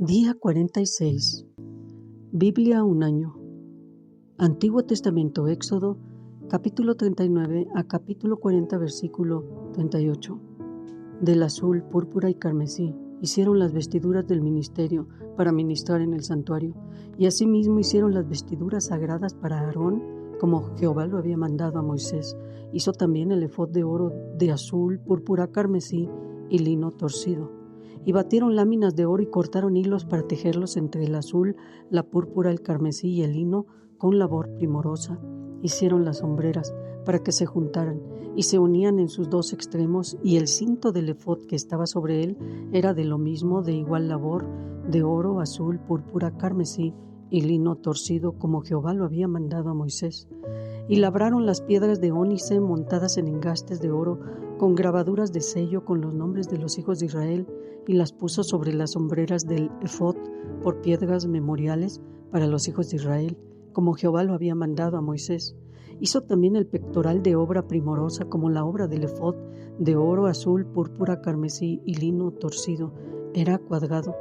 Día 46. Biblia un año. Antiguo Testamento, Éxodo, capítulo 39 a capítulo 40, versículo 38. Del azul, púrpura y carmesí hicieron las vestiduras del ministerio para ministrar en el santuario, y asimismo hicieron las vestiduras sagradas para Aarón, como Jehová lo había mandado a Moisés. Hizo también el efod de oro, de azul, púrpura, carmesí y lino torcido. Y batieron láminas de oro y cortaron hilos para tejerlos entre el azul, la púrpura, el carmesí y el lino con labor primorosa. Hicieron las hombreras para que se juntaran y se unían en sus dos extremos, y el cinto del efod que estaba sobre él era de lo mismo, de igual labor, de oro, azul, púrpura, carmesí y lino torcido, como Jehová lo había mandado a Moisés. Y labraron las piedras de ónice montadas en engastes de oro, con grabaduras de sello con los nombres de los hijos de Israel, y las puso sobre las hombreras del efod por piedras memoriales para los hijos de Israel, como Jehová lo había mandado a Moisés. Hizo también el pectoral de obra primorosa, como la obra del efod, de oro, azul, púrpura, carmesí y lino torcido. Era cuadrado.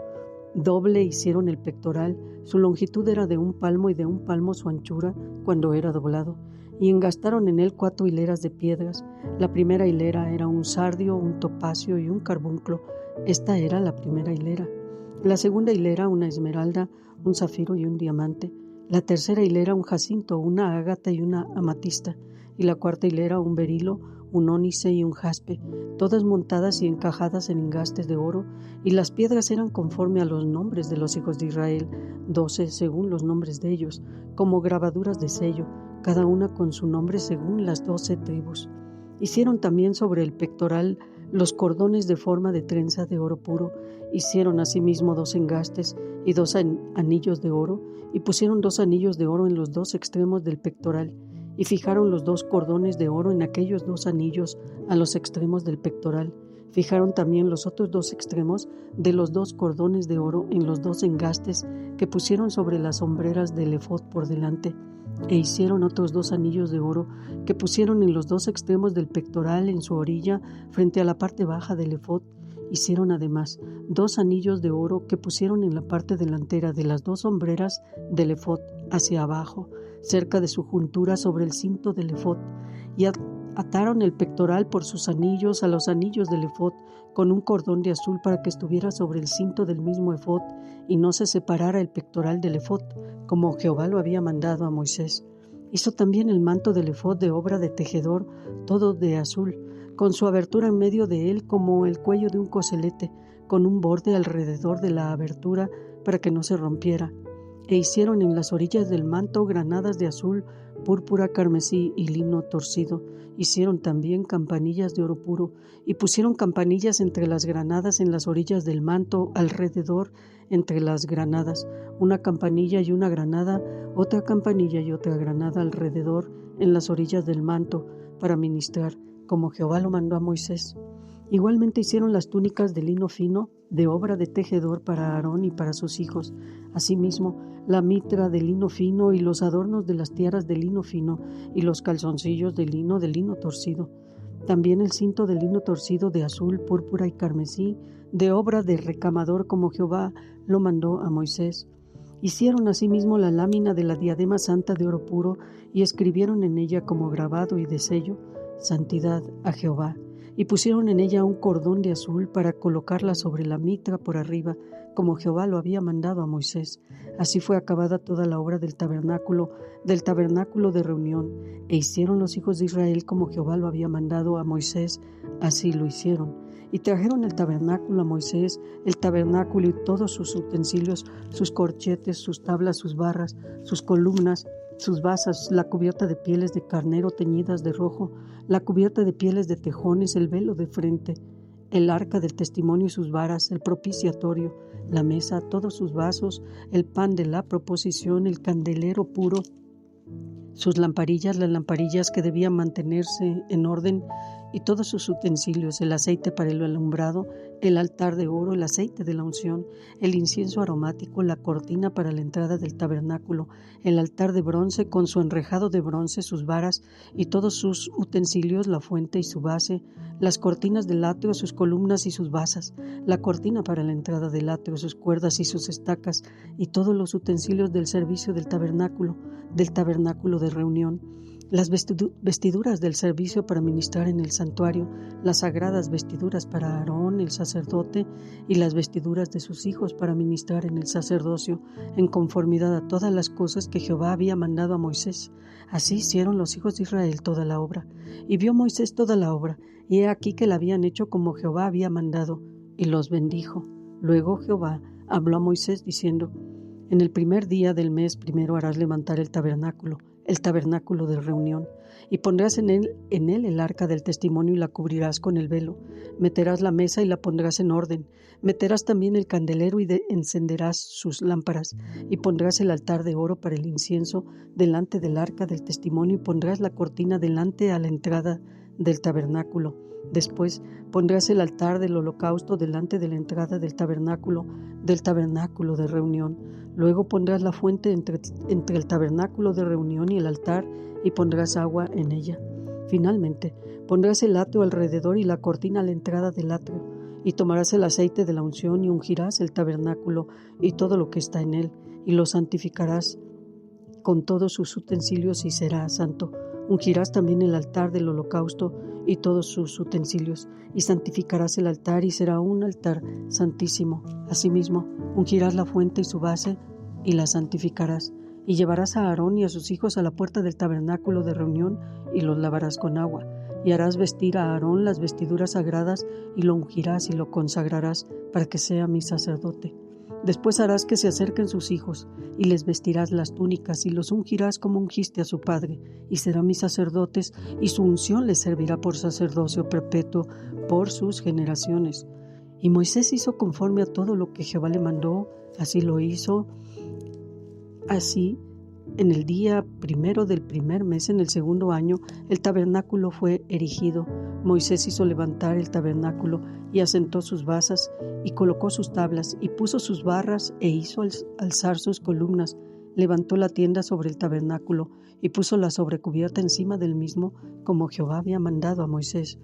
Doble hicieron el pectoral, su longitud era de 1 palmo y de 1 palmo su anchura cuando era doblado, y engastaron en él 4 hileras de piedras. La primera hilera era un sardio, un topacio y un carbunclo. Esta era la primera hilera. La segunda hilera una esmeralda, un zafiro y un diamante. La tercera hilera un jacinto, una ágata y una amatista. Y la cuarta hilera un berilo, un ónice y un jaspe, todas montadas y encajadas en engastes de oro, y las piedras eran conforme a los nombres de los hijos de Israel, 12 según los nombres de ellos, como grabaduras de sello, cada una con su nombre según las 12 tribus. Hicieron también sobre el pectoral los cordones de forma de trenza de oro puro. Hicieron asimismo 2 engastes y 2 anillos de oro, y pusieron 2 anillos de oro en los 2 extremos del pectoral, y fijaron los 2 cordones de oro en aquellos 2 anillos a los extremos del pectoral. Fijaron también los otros 2 extremos de los 2 cordones de oro en los 2 engastes que pusieron sobre las hombreras del efod por delante. E hicieron otros 2 anillos de oro que pusieron en los 2 extremos del pectoral en su orilla frente a la parte baja del efod. Hicieron además 2 anillos de oro que pusieron en la parte delantera de las 2 hombreras del efod hacia abajo, cerca de su juntura sobre el cinto del efod, y ataron el pectoral por sus anillos a los anillos del efod con un cordón de azul para que estuviera sobre el cinto del mismo efod y no se separara el pectoral del efod, como Jehová lo había mandado a Moisés. Hizo también el manto del efod de obra de tejedor, todo de azul, con su abertura en medio de él como el cuello de un coselete, con un borde alrededor de la abertura para que no se rompiera. E hicieron en las orillas del manto granadas de azul, púrpura, carmesí y lino torcido. Hicieron también campanillas de oro puro, y pusieron campanillas entre las granadas en las orillas del manto, alrededor entre las granadas, una campanilla y una granada, otra campanilla y otra granada alrededor en las orillas del manto, para ministrar, como Jehová lo mandó a Moisés. Igualmente hicieron las túnicas de lino fino, de obra de tejedor para Aarón y para sus hijos. Asimismo, la mitra de lino fino y los adornos de las tiaras de lino fino y los calzoncillos de lino torcido. También el cinto de lino torcido de azul, púrpura y carmesí, de obra de recamador como Jehová lo mandó a Moisés. Hicieron asimismo la lámina de la diadema santa de oro puro y escribieron en ella como grabado y de sello, santidad a Jehová. Y pusieron en ella un cordón de azul para colocarla sobre la mitra por arriba, como Jehová lo había mandado a Moisés. Así fue acabada toda la obra del tabernáculo de reunión, e hicieron los hijos de Israel como Jehová lo había mandado a Moisés, así lo hicieron. Y trajeron el tabernáculo a Moisés, el tabernáculo y todos sus utensilios, sus corchetes, sus tablas, sus barras, sus columnas, sus basas, la cubierta de pieles de carnero teñidas de rojo, la cubierta de pieles de tejones, el velo de frente, el arca del testimonio y sus varas, el propiciatorio, la mesa, todos sus vasos, el pan de la proposición, el candelero puro, sus lamparillas, las lamparillas que debían mantenerse en orden, y todos sus utensilios, el aceite para el alumbrado, el altar de oro, el aceite de la unción, el incienso aromático, la cortina para la entrada del tabernáculo, el altar de bronce con su enrejado de bronce, sus varas y todos sus utensilios, la fuente y su base, las cortinas del átrio, sus columnas y sus basas, la cortina para la entrada del átrio, sus cuerdas y sus estacas, y todos los utensilios del servicio del tabernáculo de reunión, las vestiduras del servicio para ministrar en el santuario, las sagradas vestiduras para Aarón el sacerdote y las vestiduras de sus hijos para ministrar en el sacerdocio, en conformidad a todas las cosas que Jehová había mandado a Moisés. Así hicieron los hijos de Israel toda la obra. Y vio Moisés toda la obra, y he aquí que la habían hecho como Jehová había mandado, y los bendijo. Luego Jehová habló a Moisés diciendo: En el primer día del mes primero harás levantar el tabernáculo de reunión, y pondrás en él el arca del testimonio y la cubrirás con el velo. Meterás la mesa y la pondrás en orden. Meterás también el candelero y encenderás sus lámparas, y pondrás el altar de oro para el incienso delante del arca del testimonio, y pondrás la cortina delante a la entrada del tabernáculo. Después pondrás el altar del holocausto delante de la entrada del tabernáculo de reunión. Luego pondrás la fuente entre el tabernáculo de reunión y el altar, y pondrás agua en ella. Finalmente pondrás el atrio alrededor y la cortina a la entrada del atrio, y tomarás el aceite de la unción y ungirás el tabernáculo y todo lo que está en él, y lo santificarás con todos sus utensilios y será santo. Ungirás también el altar del holocausto y todos sus utensilios, y santificarás el altar y será un altar santísimo. Asimismo, ungirás la fuente y su base y la santificarás. Y llevarás a Aarón y a sus hijos a la puerta del tabernáculo de reunión y los lavarás con agua. Y harás vestir a Aarón las vestiduras sagradas y lo ungirás y lo consagrarás para que sea mi sacerdote. Después harás que se acerquen sus hijos, y les vestirás las túnicas, y los ungirás como ungiste a su padre, y serán mis sacerdotes, y su unción les servirá por sacerdocio perpetuo por sus generaciones. Y Moisés hizo conforme a todo lo que Jehová le mandó, así lo hizo. Así, en el día primero del primer mes, en el segundo año, el tabernáculo fue erigido. Moisés hizo levantar el tabernáculo y asentó sus basas y colocó sus tablas y puso sus barras e hizo alzar sus columnas. Levantó la tienda sobre el tabernáculo y puso la sobrecubierta encima del mismo, como Jehová había mandado a Moisés.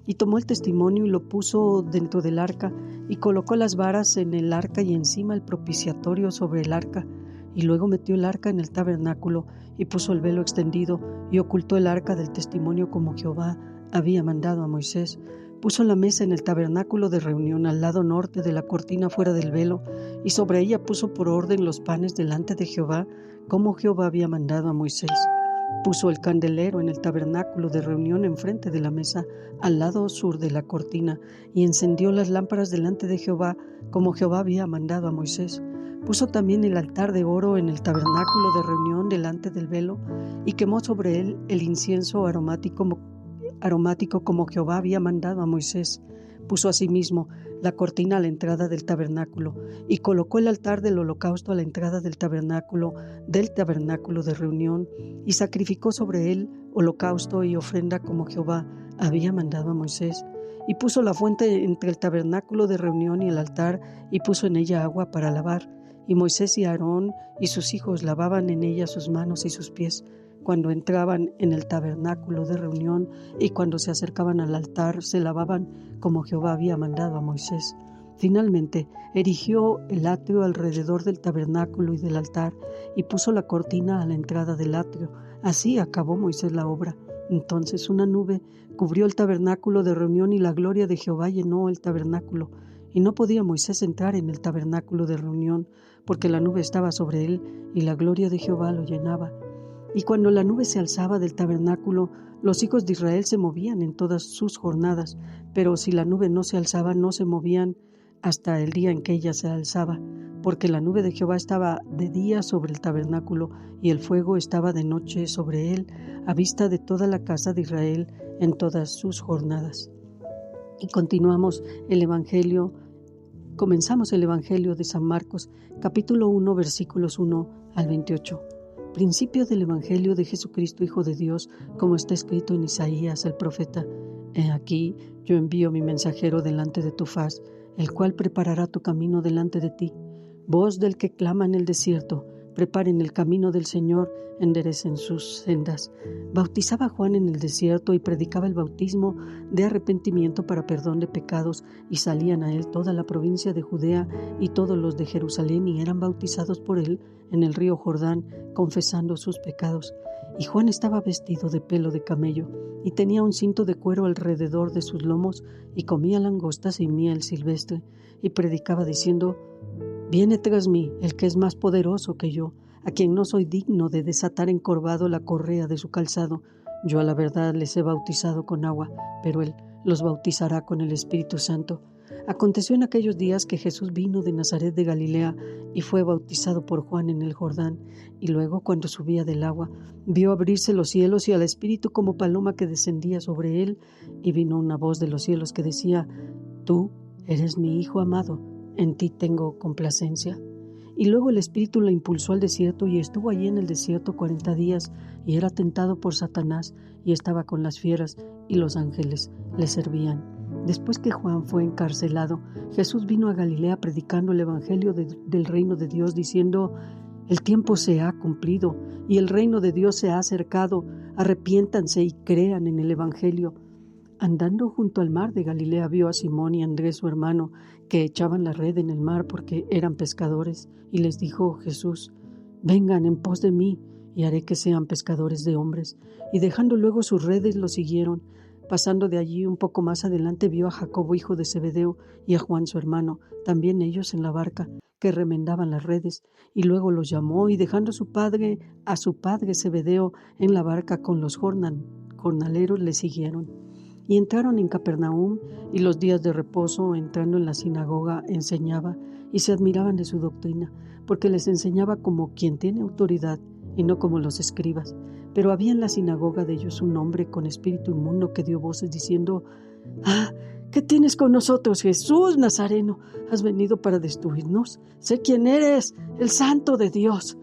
Y tomó el testimonio y lo puso dentro del arca y colocó las varas en el arca y encima el propiciatorio sobre el arca. Y luego metió el arca en el tabernáculo y puso el velo extendido y ocultó el arca del testimonio como Jehová había mandado a Moisés. Puso la mesa en el tabernáculo de reunión al lado norte de la cortina fuera del velo, y sobre ella puso por orden los panes delante de Jehová, como Jehová había mandado a Moisés. Puso el candelero en el tabernáculo de reunión enfrente de la mesa, al lado sur de la cortina, y encendió las lámparas delante de Jehová, como Jehová había mandado a Moisés. Puso también el altar de oro en el tabernáculo de reunión delante del velo, y quemó sobre él el incienso aromático como Jehová había mandado a Moisés. Puso asimismo la cortina a la entrada del tabernáculo, y colocó el altar del holocausto a la entrada del tabernáculo de reunión, y sacrificó sobre él holocausto y ofrenda como Jehová había mandado a Moisés. Y puso la fuente entre el tabernáculo de reunión y el altar, y puso en ella agua para lavar. Y Moisés y Aarón y sus hijos lavaban en ella sus manos y sus pies, cuando entraban en el tabernáculo de reunión, y cuando se acercaban al altar se lavaban como Jehová había mandado a Moisés. Finalmente erigió el atrio alrededor del tabernáculo y del altar, y puso la cortina a la entrada del atrio. Así acabó Moisés la obra. Entonces una nube cubrió el tabernáculo de reunión, y la gloria de Jehová llenó el tabernáculo. Y no podía Moisés entrar en el tabernáculo de reunión, porque la nube estaba sobre él, y la gloria de Jehová lo llenaba. Y cuando la nube se alzaba del tabernáculo, los hijos de Israel se movían en todas sus jornadas, pero si la nube no se alzaba, no se movían hasta el día en que ella se alzaba, porque la nube de Jehová estaba de día sobre el tabernáculo, y el fuego estaba de noche sobre él, a vista de toda la casa de Israel en todas sus jornadas. Y comenzamos el Evangelio de San Marcos, capítulo 1, versículos 1 al 28. Principio del Evangelio de Jesucristo, Hijo de Dios, como está escrito en Isaías el profeta. He aquí, yo envío mi mensajero delante de tu faz, el cual preparará tu camino delante de ti. Voz del que clama en el desierto, preparen el camino del Señor, enderecen sus sendas. Bautizaba Juan en el desierto y predicaba el bautismo de arrepentimiento para perdón de pecados, y salían a él toda la provincia de Judea y todos los de Jerusalén, y eran bautizados por él en el río Jordán, confesando sus pecados. Y Juan estaba vestido de pelo de camello, y tenía un cinto de cuero alrededor de sus lomos, y comía langostas y miel silvestre, y predicaba diciendo: Viene tras mí el que es más poderoso que yo, a quien no soy digno de desatar encorvado la correa de su calzado. Yo a la verdad les he bautizado con agua, pero él los bautizará con el Espíritu Santo. Aconteció en aquellos días que Jesús vino de Nazaret de Galilea y fue bautizado por Juan en el Jordán, y luego, cuando subía del agua, vio abrirse los cielos y al Espíritu como paloma que descendía sobre él, y vino una voz de los cielos que decía: Tú eres mi Hijo amado, en ti tengo complacencia. Y luego el Espíritu lo impulsó al desierto, y estuvo allí en el desierto 40 días, y era tentado por Satanás, y estaba con las fieras, y los ángeles le servían. Después que Juan fue encarcelado, Jesús vino a Galilea predicando el evangelio del reino de Dios, diciendo: El tiempo se ha cumplido, y el reino de Dios se ha acercado. Arrepiéntanse y crean en el evangelio. Andando junto al mar de Galilea, vio a Simón y a Andrés su hermano, que echaban la red en el mar porque eran pescadores, y les dijo Jesús: Vengan en pos de mí, y haré que sean pescadores de hombres. Y dejando luego sus redes, lo siguieron. Pasando de allí un poco más adelante, vio a Jacobo, hijo de Zebedeo, y a Juan su hermano, también ellos en la barca, que remendaban las redes, y luego los llamó, y dejando a su padre Zebedeo en la barca con los jornaleros, le siguieron. Y entraron en Capernaum, y los días de reposo, entrando en la sinagoga, enseñaba, y se admiraban de su doctrina, porque les enseñaba como quien tiene autoridad, y no como los escribas. Pero había en la sinagoga de ellos un hombre con espíritu inmundo que dio voces diciendo: ¿Qué tienes con nosotros, Jesús Nazareno? ¿Has venido para destruirnos? Sé quién eres, el Santo de Dios.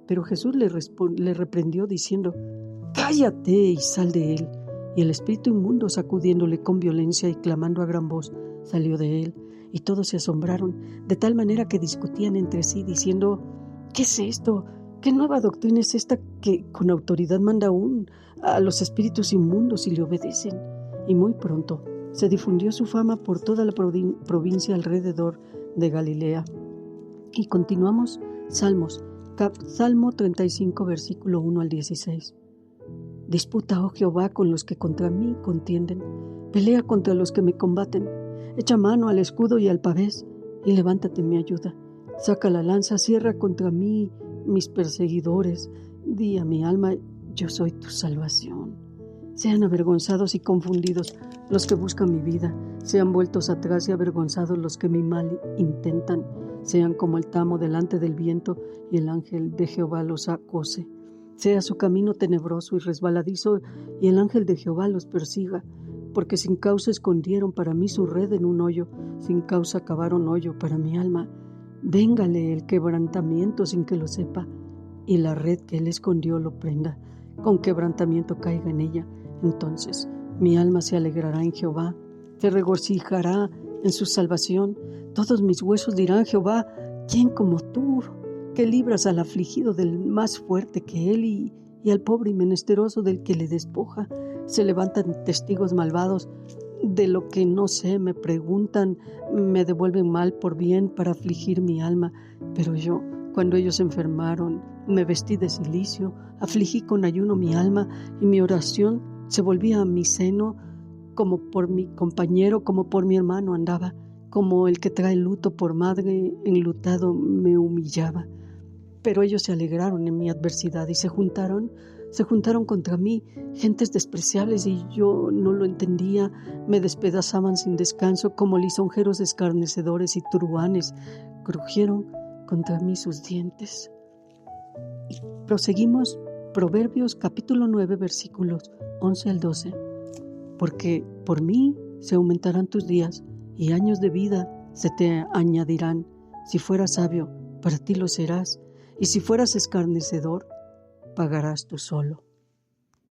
Pero Jesús le reprendió diciendo: Cállate y sal de él. Y el espíritu inmundo, sacudiéndole con violencia y clamando a gran voz, salió de él. Y todos se asombraron, de tal manera que discutían entre sí, diciendo: ¿Qué es esto? ¿Qué nueva doctrina es esta que con autoridad manda aún a los espíritus inmundos y le obedecen? Y muy pronto se difundió su fama por toda la provincia alrededor de Galilea. Y continuamos Salmos, Salmo 35, versículo 1 al 16. Disputa, oh Jehová, con los que contra mí contienden. Pelea contra los que me combaten. Echa mano al escudo y al pavés, y levántate en mi ayuda. Saca la lanza, cierra contra mí mis perseguidores. Di a mi alma: yo soy tu salvación. Sean avergonzados y confundidos los que buscan mi vida. Sean vueltos atrás y avergonzados los que mi mal intentan. Sean como el tamo delante del viento, y el ángel de Jehová los acose. Sea su camino tenebroso y resbaladizo, y el ángel de Jehová los persiga. Porque sin causa escondieron para mí su red en un hoyo, sin causa cavaron hoyo para mi alma. Véngale el quebrantamiento sin que lo sepa, y la red que él escondió lo prenda. Con quebrantamiento caiga en ella. Entonces mi alma se alegrará en Jehová, se regocijará en su salvación. Todos mis huesos dirán: Jehová, ¿quién como tú, que libras al afligido del más fuerte que él y al pobre y menesteroso del que le despoja? Se levantan testigos malvados de lo que no sé, me preguntan, me devuelven mal por bien para afligir mi alma. Pero yo, cuando ellos enfermaron, me vestí de cilicio, afligí con ayuno mi alma, y mi oración se volvía a mi seno, como por mi compañero, como por mi hermano andaba, como el que trae luto por madre, enlutado me humillaba. Pero ellos se alegraron en mi adversidad y se juntaron contra mí, gentes despreciables, y yo no lo entendía. Me despedazaban sin descanso, como lisonjeros escarnecedores y truhanes. Crujieron contra mí sus dientes. Y proseguimos Proverbios capítulo 9, versículos 11 al 12. Porque por mí se aumentarán tus días, y años de vida se te añadirán. Si fueras sabio, para ti lo serás, y si fueras escarnecedor, pagarás tú solo.